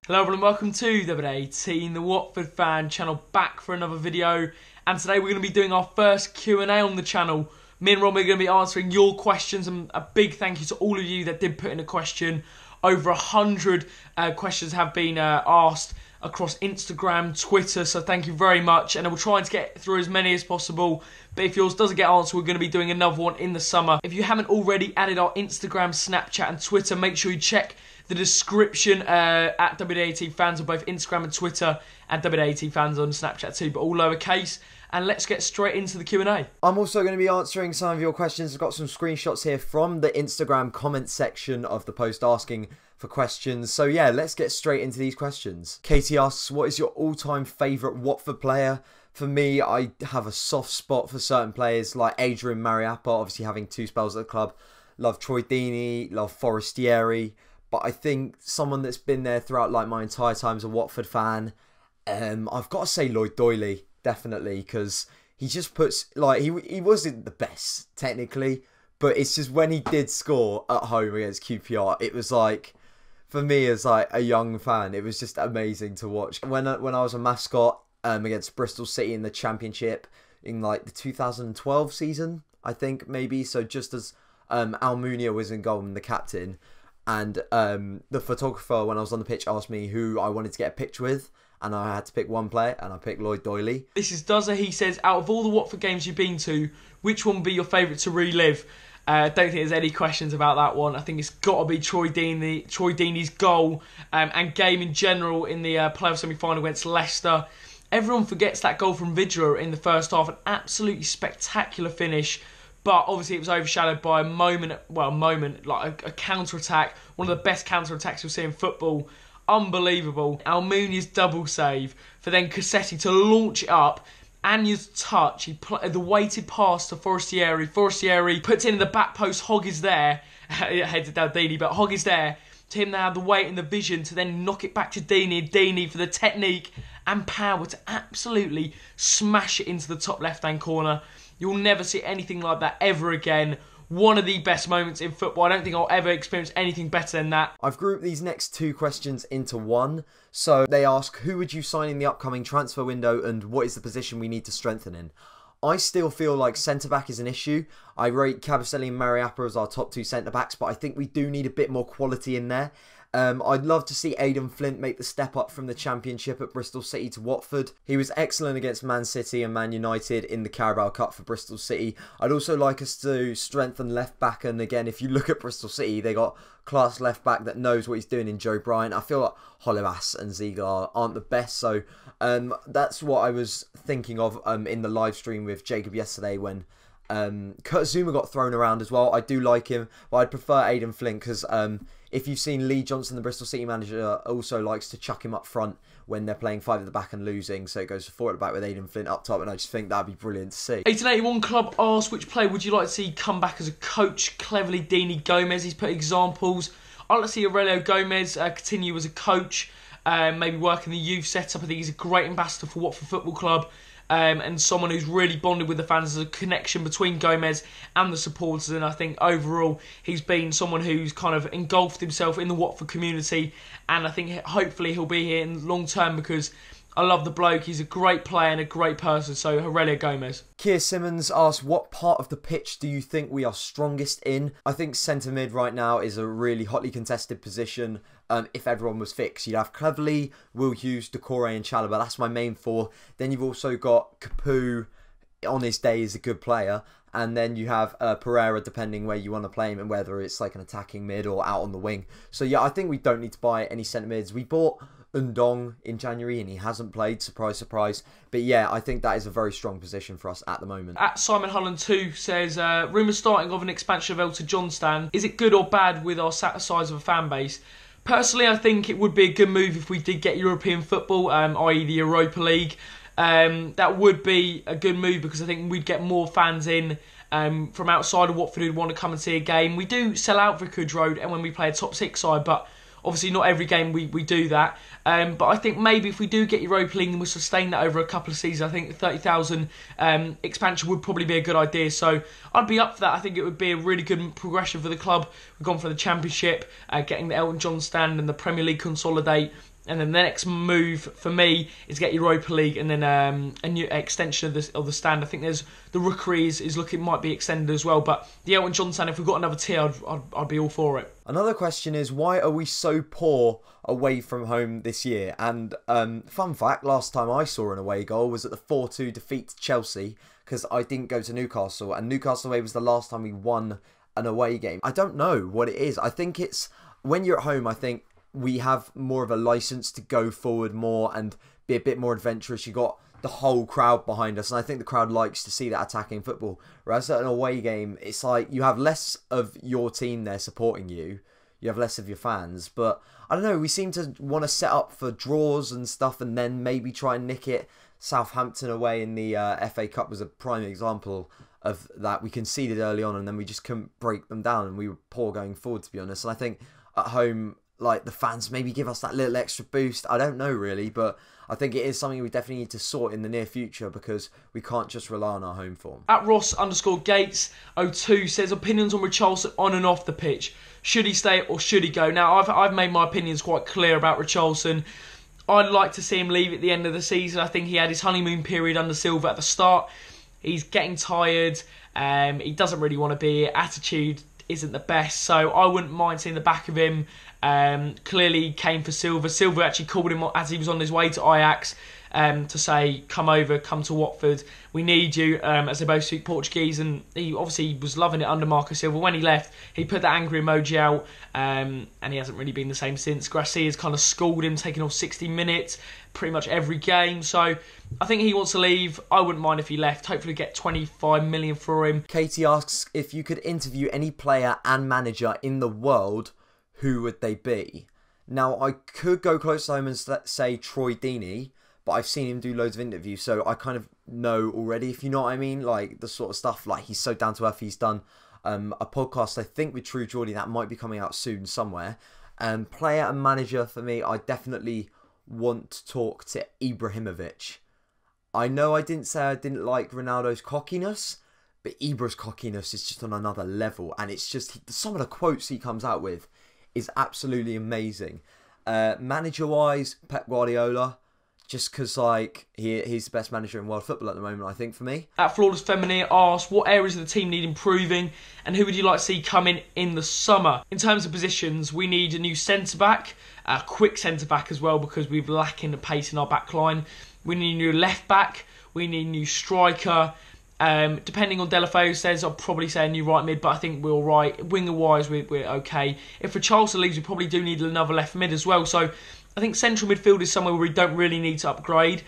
Hello everyone, welcome to WD18, the Watford fan channel, back for another video. And today we're going to be doing our first Q&A on the channel. Me and Ron are going to be answering your questions, and a big thank you to all of you that did put in a question. Over 100 questions have been asked across Instagram, Twitter, so thank you very much. And we're trying to get through as many as possible, but if yours doesn't get answered, we're going to be doing another one in the summer. If you haven't already added our Instagram, Snapchat and Twitter, make sure you check the description at WD18 fans on both Instagram and Twitter, and WD18 fans on Snapchat too, but all lowercase. And let's get straight into the Q&A. I'm also going to be answering some of your questions. I've got some screenshots here from the Instagram comment section of the post asking for questions. So yeah, let's get straight into these questions. Katie asks, what is your all-time favourite Watford player? For me, I have a soft spot for certain players like Adrian Mariappa, obviously having 2 spells at the club. Love Troy Deeney, love Forestieri. But I think someone that's been there throughout like my entire time as a Watford fan, I've got to say Lloyd Doyley, definitely, because he just puts, like, he wasn't the best technically, but it's just when he did score at home against QPR, it was like, for me as like a young fan, it was just amazing to watch. When I was a mascot against Bristol City in the Championship in like the 2012 season, I think maybe, so just as Almunia was in goal and the captain. And the photographer, when I was on the pitch, asked me who I wanted to get a picture with. And I had to pick one player, and I picked Lloyd Doyley. This is Duzza. He says, out of all the Watford games you've been to, which one would be your favourite to relive? I don't think there's any questions about that one. I think it's got to be Troy Deeney's goal and game in general in the playoff semi-final against Leicester. Everyone forgets that goal from Vidra in the first half. An absolutely spectacular finish. But obviously it was overshadowed by like a counter-attack. One of the best counter-attacks you'll see in football. Unbelievable. Almunia's double save for then Cassetti to launch it up. Anya's touch. The weighted pass to Forestieri. Forestieri puts it in the back post. Hogg is there. Headed down Deeney, but Hogg is there. To him, they have the weight and the vision to then knock it back to Deeney. Deeney for the technique and power to absolutely smash it into the top left-hand corner. You'll never see anything like that ever again. One of the best moments in football. I don't think I'll ever experience anything better than that. I've grouped these next 2 questions into one. So they ask, who would you sign in the upcoming transfer window and what is the position we need to strengthen in? I still feel like centre-back is an issue. I rate Cabaselli and Mariappa as our top 2 centre-backs, but I think we do need a bit more quality in there. I'd love to see Aidan Flint make the step up from the Championship at Bristol City to Watford. He was excellent against Man City and Man United in the Carabao Cup for Bristol City. I'd also like us to strengthen left back, and again, if you look at Bristol City, they got class left back that knows what he's doing in Joe Bryant. I feel like Holebas and Ziegler aren't the best, so that's what I was thinking of in the live stream with Jacob yesterday when Kurt Zuma got thrown around as well. I do like him, but I'd prefer Aidan Flint because if you've seen Lee Johnson, the Bristol City manager, also likes to chuck him up front when they're playing 5 at the back and losing. So it goes 4 at the back with Aidan Flint up top, and I just think that'd be brilliant to see. 1881 Club asks, which player would you like to see come back as a coach? Cleverly, Deeney, Gomez. He's put examples. I'd like to see Aurelio Gomez continue as a coach, maybe work in the youth setup. I think he's a great ambassador for Watford Football Club. And someone who's really bonded with the fans. There's a connection between Gomez and the supporters, and I think overall he's been someone who's kind of engulfed himself in the Watford community, and I think hopefully he'll be here in long term because I love the bloke. He's a great player and a great person. So Aurelio Gomez. Keir Simmons asks, what part of the pitch do you think we are strongest in? I think centre mid right now is a really hotly contested position. If everyone was fixed, you'd have Cleverly, Will Hughes, Decore and Chalobah. That's my main 4. Then you've also got Capu, on his day, is a good player. And then you have Pereira, depending where you want to play him and whether it's like an attacking mid or out on the wing. So yeah, I think we don't need to buy any centre mids. We bought Undong in January and he hasn't played, surprise, surprise. But yeah, I think that is a very strong position for us at the moment. At Simon Holland 2 says, rumours starting of an expansion of Elton John stand. Is it good or bad with our size of a fan base? Personally, I think it would be a good move if we did get European football, i.e. the Europa League. That would be a good move because I think we'd get more fans in from outside of Watford who'd want to come and see a game. We do sell out Vicarage Road and when we play a top 6 side, but Obviously, not every game we do that. But I think maybe if we do get Europa League and we sustain that over a couple of seasons, I think 30,000 expansion would probably be a good idea. So I'd be up for that. I think it would be a really good progression for the club. We've gone for the Championship, getting the Elton John stand and the Premier League consolidate. And then the next move for me is get Europa League and then a new extension of the stand. I think there's the Rookery is looking might be extended as well. But the Elton John stand, if we've got another tier, I'd be all for it. Another question is, why are we so poor away from home this year? And fun fact, last time I saw an away goal was at the 4-2 defeat to Chelsea, because I didn't go to Newcastle, and Newcastle away was the last time we won an away game. I don't know what it is. I think it's when you're at home, I think we have more of a license to go forward more and be a bit more adventurous. You got the whole crowd behind us, and I think the crowd likes to see that attacking football. Whereas at an away game, it's like you have less of your team there supporting you. You have less of your fans, but I don't know, we seem to want to set up for draws and stuff and then maybe try and nick it. Southampton away in the FA Cup was a prime example of that. We conceded early on and then we just couldn't break them down, and we were poor going forward, to be honest. And I think at home, like, the fans maybe give us that little extra boost. I don't know really, but I think it is something we definitely need to sort in the near future, because we can't just rely on our home form. At Ross_Gates02 says, opinions on Richarlison on and off the pitch. Should he stay or should he go? Now, I've made my opinions quite clear about Richarlison. I'd like to see him leave at the end of the season. I think he had his honeymoon period under Silva at the start. He's getting tired. He doesn't really want to be here. Attitude isn't the best, so I wouldn't mind seeing the back of him. Clearly he came for Silva. Silva actually called him as he was on his way to Ajax to say, come over, come to Watford. We need you, as they both speak Portuguese. And he obviously was loving it under Marcus Silva. When he left, he put that angry emoji out, and he hasn't really been the same since. Gracia's kind of schooled him, taking off 60 minutes pretty much every game. So I think he wants to leave. I wouldn't mind if he left. Hopefully get 25 million for him. Katie asks, if you could interview any player and manager in the world, who would they be? Now, I could go close to home and say Troy Deeney, but I've seen him do loads of interviews, so I kind of know already, if you know what I mean, like the sort of stuff, like he's so down to earth. He's done a podcast, I think, with True Geordie that might be coming out soon somewhere. Player and manager for me, I definitely want to talk to Ibrahimovic. I know I didn't say I didn't like Ronaldo's cockiness, but Ibra's cockiness is just on another level, and it's just some of the quotes he comes out with is absolutely amazing. Manager-wise, Pep Guardiola, just because like he's the best manager in world football at the moment, I think, for me. At Flawless Feminine asks, what areas of the team need improving, and who would you like to see come in the summer? In terms of positions, we need a new centre-back, a quick centre-back as well, because we're lacking the pace in our back line. We need a new left-back, we need a new striker. Depending on Delafeu says, I'll probably say a new right mid, but I think we're all right. Winger-wise, we're okay. If Richarlison leaves, we probably do need another left mid as well. So I think central midfield is somewhere where we don't really need to upgrade.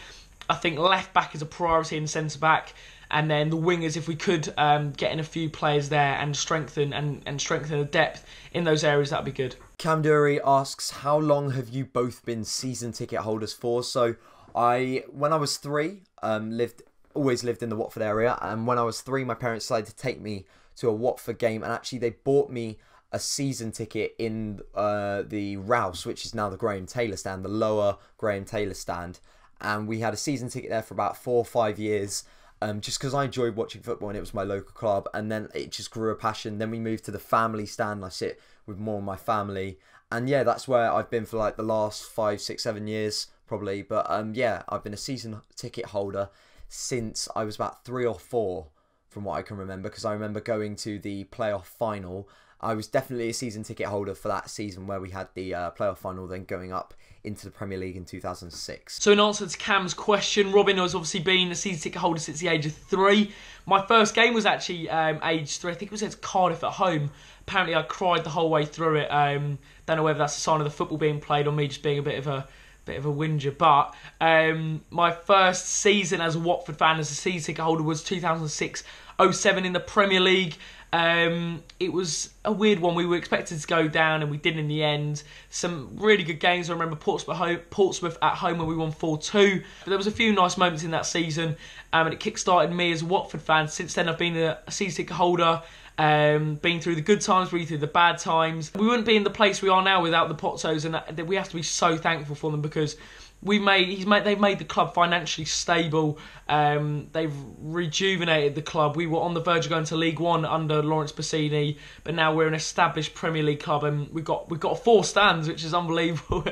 I think left-back is a priority in centre-back. And then the wingers, if we could get in a few players there and strengthen the depth in those areas, that'd be good. Cam Dury asks, how long have you both been season ticket holders for? So when I was 3, always lived in the Watford area, and when I was 3, my parents decided to take me to a Watford game, and actually they bought me a season ticket in the Rouse, which is now the Graham Taylor stand, the lower Graham Taylor stand, and we had a season ticket there for about 4 or 5 years, just because I enjoyed watching football and it was my local club, and then it just grew a passion. Then we moved to the family stand, and I sit with more of my family, and yeah, that's where I've been for like the last 5, 6, 7 years probably. But yeah, I've been a season ticket holder since I was about 3 or 4 from what I can remember, because I remember going to the playoff final. I was definitely a season ticket holder for that season where we had the playoff final, then going up into the Premier League in 2006. So in answer to Cam's question, Robin has obviously been a season ticket holder since the age of 3. My first game was actually age 3. I think it was against Cardiff at home. Apparently I cried the whole way through it. Don't know whether that's a sign of the football being played or me just being a bit of a whinger, but my first season as a Watford fan, as a season ticket holder, was 2006-07 in the Premier League. It was a weird one. We were expected to go down and we did in the end. Some really good games. I remember Portsmouth at home when we won 4-2. But there was a few nice moments in that season, and it kick-started me as a Watford fan. Since then I've been a season ticket holder. Been through the good times, been through the bad times. We wouldn't be in the place we are now without the Pozzos, and we have to be so thankful for them, because they've made the club financially stable. They've rejuvenated the club. We were on the verge of going to League One under Lawrence Bassini, but now we're an established Premier League club, and we've got 4 stands, which is unbelievable.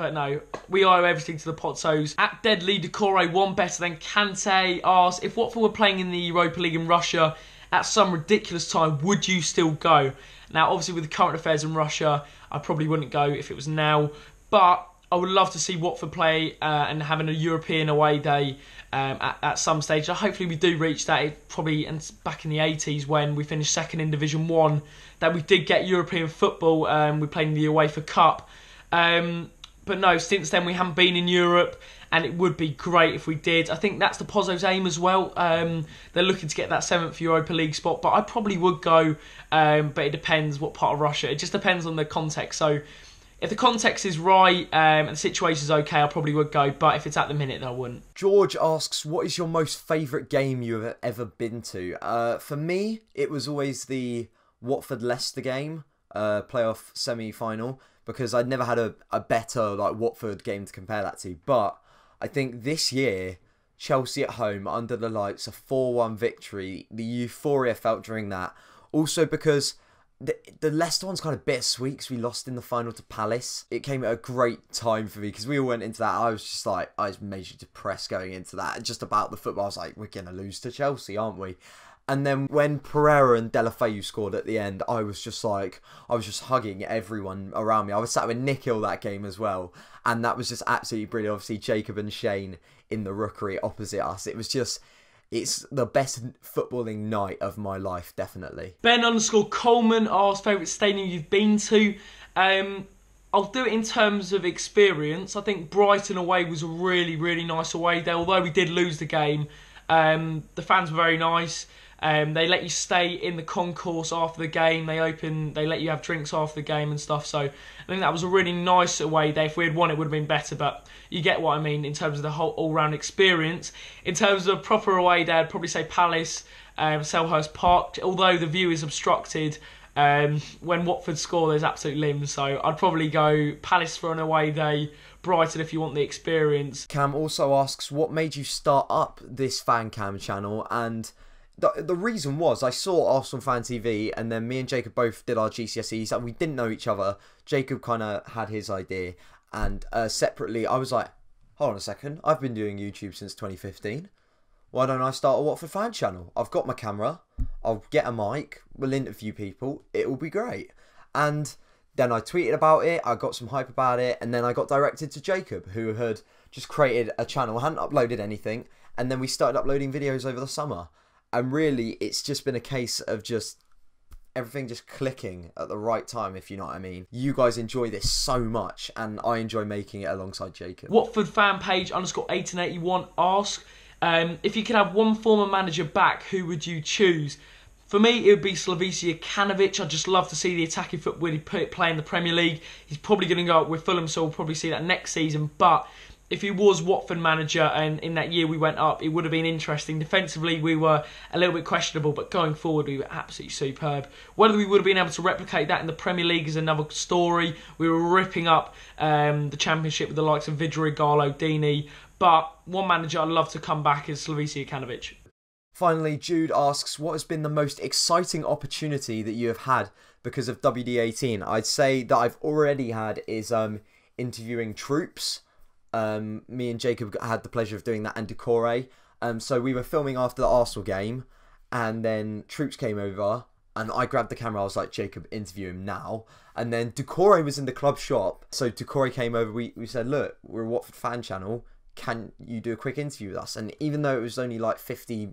But no, we owe everything to the Pozzos. At Deadly Decore, one better than Kante asks, if Watford were playing in the Europa League in Russia at some ridiculous time, would you still go? Now, obviously, with the current affairs in Russia, I probably wouldn't go if it was now. But I would love to see Watford play and having a European away day at some stage. Hopefully we do reach that. It probably back in the 80s when we finished second in Division 1 that we did get European football. We played in the UEFA Cup. But no, since then we haven't been in Europe, and it would be great if we did. I think that's the Pozzo's aim as well. They're looking to get that 7th Europa League spot, but I probably would go, but it depends what part of Russia. It just depends on the context. So if the context is right and the situation is okay, I probably would go. But if it's at the minute, then I wouldn't. George asks, what is your most favourite game you have ever been to? For me, it was always the Watford-Leicester game, playoff semi-final, because I'd never had a better Watford game to compare that to. But I think this year, Chelsea at home, under the lights, a 4-1 victory, the euphoria felt during that. Also because the Leicester one's kind of bittersweet because we lost in the final to Palace. It came at a great time for me because we all went into that. I was just I was majorly depressed going into that. Just about the football, I was like, we're going to lose to Chelsea, aren't we? And then when Pereira and Deulofeu scored at the end, I was just hugging everyone around me. I was sat with Nikhil that game as well. And that was just absolutely brilliant. Obviously, Jacob and Shane in the rookery opposite us. It's the best footballing night of my life, definitely. Ben_Coleman asks, favourite stadium you've been to? I'll do it in terms of experience. I think Brighton away was a really, really nice away day. Although we did lose the game, the fans were very nice. They let you stay in the concourse after the game. They let you have drinks after the game and stuff. So I think that was a really nice away day. If we had won, it would have been better. But you get what I mean in terms of the whole all-round experience. In terms of proper away day, I'd probably say Palace, Selhurst Park. Although the view is obstructed, when Watford score, there's absolute limbs. So I'd probably go Palace for an away day. Brighton if you want the experience. Cam also asks, what made you start up this fan cam channel? And the reason was I saw Arsenal Fan TV, and then me and Jacob both did our GCSEs and we didn't know each other. Jacob kind of had his idea, and separately I was like, hold on a second, I've been doing YouTube since 2015. Why don't I start a Watford fan channel? I've got my camera, I'll get a mic, we'll interview people, it will be great. And then I tweeted about it, I got some hype about it, and then I got directed to Jacob, who had just created a channel, hadn't uploaded anything, and then we started uploading videos over the summer. And really, it's just been a case of just everything just clicking at the right time, if you know what I mean. You guys enjoy this so much, and I enjoy making it alongside Jacob. Watford fan page _1881 asks, if you could have one former manager back, who would you choose? For me, it would be Slavica Kanovic. I'd just love to see the attacking football he play in the Premier League. He's probably going to go up with Fulham, so we'll probably see that next season. But if he was Watford manager and in that year we went up, it would have been interesting. Defensively, we were a little bit questionable, but going forward, we were absolutely superb. Whether we would have been able to replicate that in the Premier League is another story. We were ripping up the Championship with the likes of Vidra, Igalo, Dini. But one manager I'd love to come back is Slavica Kanovic. Finally, Jude asks, what has been the most exciting opportunity that you have had because of WD18? I'd say that I've already had is interviewing troops. Me and Jacob had the pleasure of doing that, and Decore. So we were filming after the Arsenal game, and then troops came over, and I grabbed the camera. I was like, Jacob, interview him now. And then Decore was in the club shop, so Decore came over. We said, look, we're a Watford fan channel. Can you do a quick interview with us? And even though it was only like 50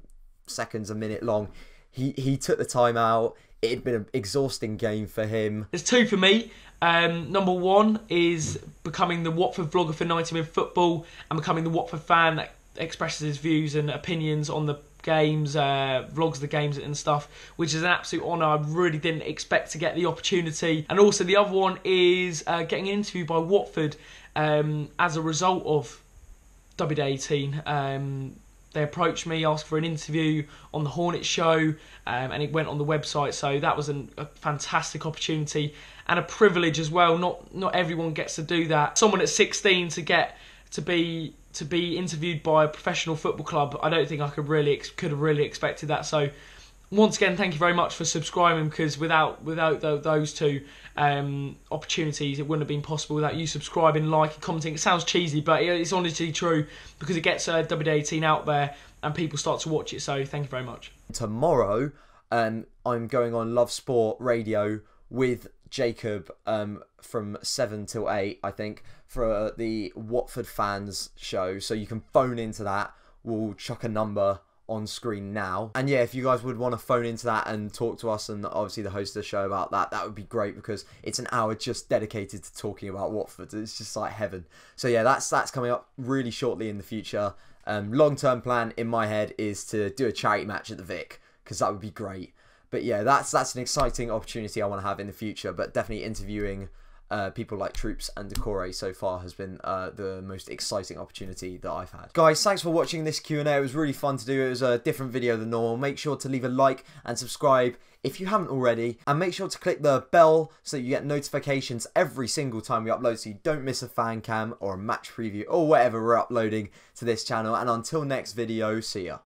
seconds, a minute long, he took the time out. It had been an exhausting game for him. There's two for me. Number one is becoming the Watford vlogger for 90 Min Football and becoming the Watford fan that expresses his views and opinions on the games, vlogs the games and stuff, which is an absolute honour. I really didn't expect to get the opportunity. And also the other one is getting an interview by Watford as a result of WD18. They approached me, asked for an interview on the Hornet show, and it went on the website. So that was a fantastic opportunity and a privilege as well. Not everyone gets to do that. Someone at 16 to be interviewed by a professional football club, I don't think I could have really expected that. So Once again, thank you very much for subscribing, because without those two opportunities, it wouldn't have been possible without you subscribing, liking, commenting. It sounds cheesy, but it's honestly true, because it gets WD18 out there and people start to watch it. So thank you very much. Tomorrow, I'm going on Love Sport Radio with Jacob from 7 till 8, I think, for the Watford fans show. So you can phone into that. We'll chuck a number on screen now, and yeah, if you guys would want to phone into that and talk to us and obviously the host of the show about that, that would be great, because it's an hour just dedicated to talking about Watford. It's just like heaven. So yeah, that's coming up really shortly in the future. Long-term plan in my head is to do a charity match at the Vic, because that would be great. But yeah, that's an exciting opportunity I want to have in the future, but definitely interviewing people like Troops and Decore so far has been the most exciting opportunity that I've had. Guys, thanks for watching this Q&A. It was really fun to do. It was a different video than normal. Make sure to leave a like and subscribe if you haven't already, and make sure to click the bell so that you get notifications every single time we upload, so you don't miss a fan cam or a match preview or whatever we're uploading to this channel. And until next video, see ya.